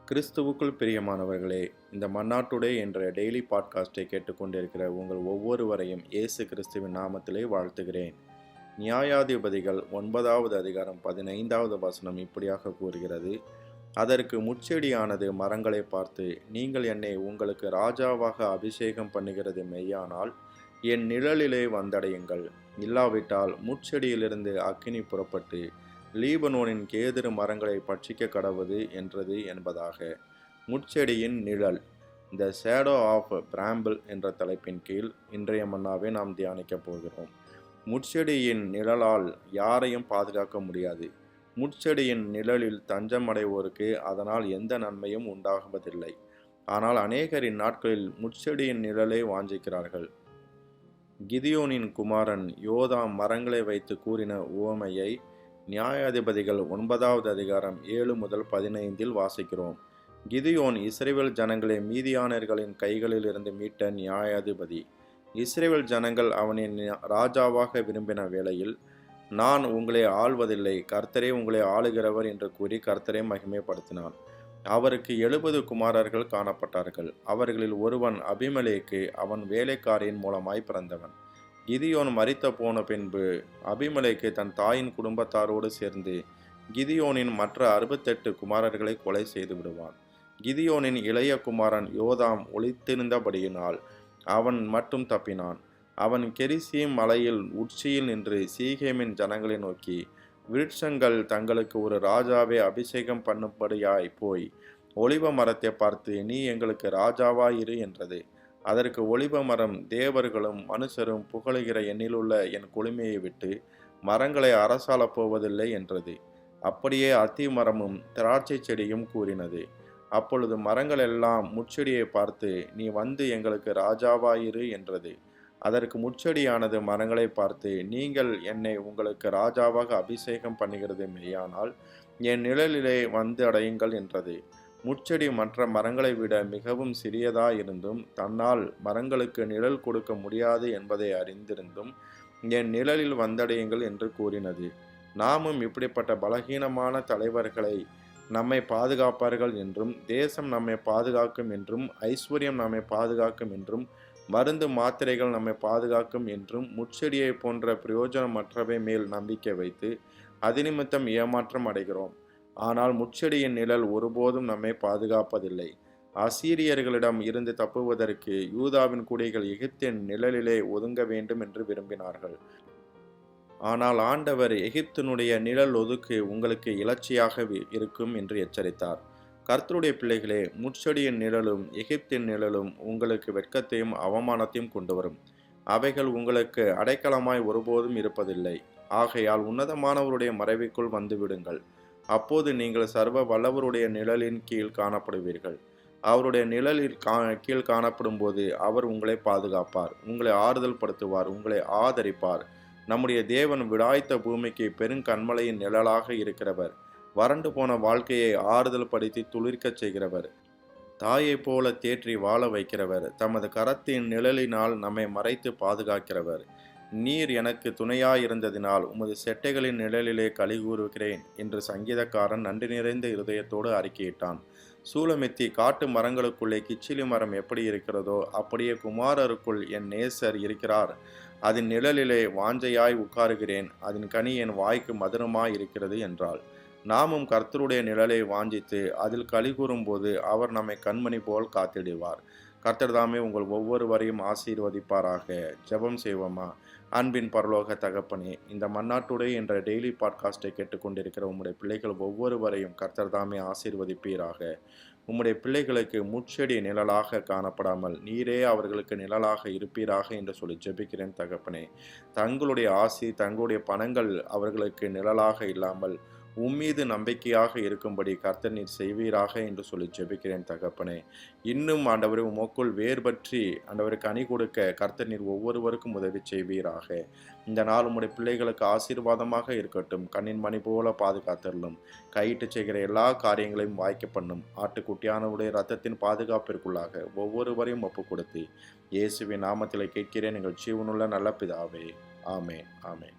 கிறிஸ்துவுக்குள் பிரியமானவர்களே, இந்த மன்னாட்டுடே என்ற டெய்லி பாட்காஸ்டை கேட்டுக்கொண்டிருக்கிற உங்கள் ஒவ்வொருவரையும் இயேசு கிறிஸ்துவின் நாமத்திலே வாழ்த்துகிறேன். நியாயாதிபதிகள் 9வது அதிகாரம் 15வது வசனம் இப்படியாக கூறுகிறது: அதற்கு முட்செடியானது மரங்களை பார்த்து, நீங்கள் என்னை உங்களுக்கு ராஜாவாக அபிஷேகம் பண்ணுகிறது மெய்யானால் என் நிழலிலே வந்தடையுங்கள், இல்லாவிட்டால் முட்செடியிலிருந்து அக்கினி புறப்பட்டு லீபனோனின் கேதுரு மரங்களை பட்சிக்க கடவது என்றது என்பதாக. முட்செடியின் நிழல், த ஷேடோ ஆஃப் பிராம்பிள் என்ற தலைப்பின் கீழ் இன்றைய மன்னாவை நாம் தியானிக்கப் போகிறோம். முட்செடியின் நிழலால் யாரையும் பாதுகாக்க முடியாது. முட்செடியின் நிழலில் தஞ்சம் அடைவோருக்கு அதனால் எந்த நன்மையும் உண்டாகுவதில்லை. ஆனால் அநேகரின் நாட்களில் முட்செடியின் நிழலை வாஞ்சிக்கிறார்கள். கிதியோனின் குமாரன் யோதாம் மரங்களை வைத்து கூறின உவமையை நியாயாதிபதிகள் 9வது அதிகாரம் 7 முதல் 15 வாசிக்கிறோம். கிதியோன் இஸ்ரவேல் ஜனங்களை மீதியானர்களின் கைகளில் இருந்து மீட்ட நியாயாதிபதி. இஸ்ரவேல் ஜனங்கள் அவனை ராஜாவாக விரும்பின வேளையில், நான் உங்களை ஆள்வதில்லை, கர்த்தரே உங்களை ஆளுகிறவர் என்று கூறி கர்த்தரை மகிமைப்படுத்தினான். அவருக்கு 70 குமாரர்கள் காணப்பட்டார்கள். அவர்களில் ஒருவன் அபிமெலேக்கு, அவன் வேலைக்காரியின் மூலமாய் பிறந்தவன். கிதியோன் மரித்த போன பின்பு அபிமெலேக்கு தன் தாயின் குடும்பத்தாரோடு சேர்ந்து கிதியோனின் மற்ற 68 குமாரர்களை கொலை செய்து விடுவான். கிதியோனின் இளைய குமாரன் யோதாம் ஒளித்திருந்தபடியினால் அவன் மட்டும் தப்பினான். அவன் கெரிசீம் மலையில் உச்சியில் நின்று சீகேமின் ஜனங்களை நோக்கி, விருட்சங்கள் தங்களுக்கு ஒரு ராஜாவை அபிஷேகம் பண்ணும்படியாய் போய் ஒலிவ மரத்தை பார்த்து, நீ எங்களுக்கு ராஜாவாயிரு என்றது. அதற்கு ஒலிவ மரம், தேவர்களும் மனுஷரும் புகழுகிற எண்ணிலுள்ள என் குளுமையை விட்டு மரங்களை அரசாளப் போவதில்லை என்றது. அப்படியே அத்தி மரமும் திராட்சை செடியும் கூறினது. அப்பொழுது மரங்கள் எல்லாம் முட்செடியை பார்த்து, நீ வந்து எங்களுக்கு ராஜாவாயிரு என்றது. அதற்கு முட்செடியானது மரங்களை பார்த்து, நீங்கள் என்னை உங்களுக்கு ராஜாவாக அபிஷேகம் பண்ணுகிறது மெய்யானால் என் நிழலிலே வந்து அடையுங்கள் என்றது. முட்செடி மற்ற மரங்களை விட மிகவும் சிறியதாயிருந்தும் தன்னால் மரங்களுக்கு நிழல் கொடுக்க முடியாது என்பதை அறிந்திருந்தும் என் நிழலில் வந்தடையுங்கள் என்று கூறினது. நாமும் இப்படிப்பட்ட பலகீனமான தலைவர்களை நம்மை பாதுகாப்பார்கள் என்றும், தேசம் நம்மை பாதுகாக்கும் என்றும், ஐஸ்வர்யம் நம்மை பாதுகாக்கும் என்றும், மருந்து மாத்திரைகள் நம்மை பாதுகாக்கும் என்றும் முட்செடியை போன்ற பிரயோஜனமற்றவை மேல் நம்பிக்கை வைத்து அதிநிமித்தம் ஏமாற்றம் அடைகிறோம். ஆனால் முட்செடியின் நிழல் ஒருபோதும் நம்மை பாதுகாப்பதில்லை. அசீரியர்களிடம் இருந்து தப்புவதற்கு யூதாவின் குடிகள் எகிப்தின் நிழலிலே ஒதுங்க வேண்டும் என்று விரும்பினார்கள். ஆனால் ஆண்டவர், எகிப்தினுடைய நிழல் ஒதுக்கு உங்களுக்கு இலட்சியாக இருக்கும் என்று எச்சரித்தார். கர்த்தருடைய பிள்ளைகளே, முட்செடியின் நிழலும் எகிப்தின் நிழலும் உங்களுக்கு வெட்கத்தையும் அவமானத்தையும் கொண்டு வரும். அவைகள் உங்களுக்கு அடைக்கலமாய் ஒருபோதும் இருப்பதில்லை. ஆகையால் உன்னதமானவருடைய மறைவுக்குள் வந்துவிடுங்கள். அப்போது நீங்கள் சர்வ வல்லவருடைய நிழலின் கீழ் காணப்படுவீர்கள். அவருடைய நிழலில் கீழ் காணப்படும் போது அவர் உங்களை பாதுகாப்பார், உங்களை ஆறுதல் படுத்துவார், உங்களை ஆதரிப்பார். நம்முடைய தேவன் விடாய்த்த பூமிக்கு பெருங்கண்மலையின் நிழலாக இருக்கிறவர். வறண்டு போன வாழ்க்கையை ஆறுதல் படுத்தி துளிர்க்கச் செய்கிறவர். தாயை போல தேற்றி வாழ வைக்கிறவர். தமது கரத்தின் நிழலினால் நம்மை மறைத்து பாதுகாக்கிறவர். நீர் எனக்கு துணையாயிருந்ததினால் உமது செட்டைகளின் நிழலிலே களி கூறுகிறேன் என்று சங்கீதக்காரன் நன்றி நிறைந்த இருதயத்தோடு அறிக்கையிட்டான். சூலமெத்தி காட்டு மரங்களுக்குள்ளே கிச்சிலி மரம் எப்படி இருக்கிறதோ அப்படியே குமாரருக்குள் என் நேசர் இருக்கிறார். அதன் நிழலிலே வாஞ்சையாய் உட்காருகிறேன், அதன் கனி என் வாய்க்கு மதுரமாய் இருக்கிறது என்றாள். நாமும் கர்த்தருடைய நிழலை வாஞ்சித்து அதில் களி கூறும்போது அவர் நம்மை கண்மணி போல் காத்திடுவார். கர்த்தர் தாமே உங்கள் ஒவ்வொருவரையும் ஆசீர்வதிப்பாராக. ஜெபம் செய்வோமா? அன்பின் பரலோக தகப்பனே, இந்த மன்னாட்டுடே என்ற டெய்லி பாட்காஸ்டை கேட்டுக்கொண்டிருக்கிற உம்முடைய பிள்ளைகள் ஒவ்வொருவரையும் கர்த்தர் தாமே ஆசீர்வதிப்பீராக. உம்முடைய பிள்ளைகளுக்கு முட்செடி நிழலாக காணப்படாமல் நீரே அவர்களுக்கு நிழலாக இருப்பீராக என்று சொல்லி ஜெபிக்கிறேன் தகப்பனே. தங்களுடைய ஆசி, தங்களுடைய பணங்கள் அவர்களுக்கு நிழலாக இல்லாமல் உம்மீது நம்பிக்கையாக இருக்கும்படி கர்த்தர் நீர் செய்வீராக என்று சொல்லி ஜெபிக்கிறேன் தகப்பனே. இன்னும் ஆண்டவரை உமக்குள் வேர்பற்றி ஆண்டவரை கனி கொடுக்க கர்த்தர் நீர் ஒவ்வொருவருக்கும் உதவி செய்வீராக. இந்த நாள் உம்முடைய பிள்ளைகளுக்கு ஆசீர்வாதமாக இருக்கட்டும். கண்ணின் மணி போல பாதுகாத்தரலும். கையிட்டு செய்கிற எல்லா காரியங்களையும் வாய்க்க பண்ணும். ஆட்டுக்குட்டியானவருடைய இரத்தத்தின் பாதுகாப்பிற்குள்ளாக ஒவ்வொருவரையும் ஒப்பு கொடுத்து இயேசுவின் நாமத்தில் கேட்கிறேன் எங்கள் ஜீவனுள்ள நல்ல பிதாவே. ஆமென், ஆமென்.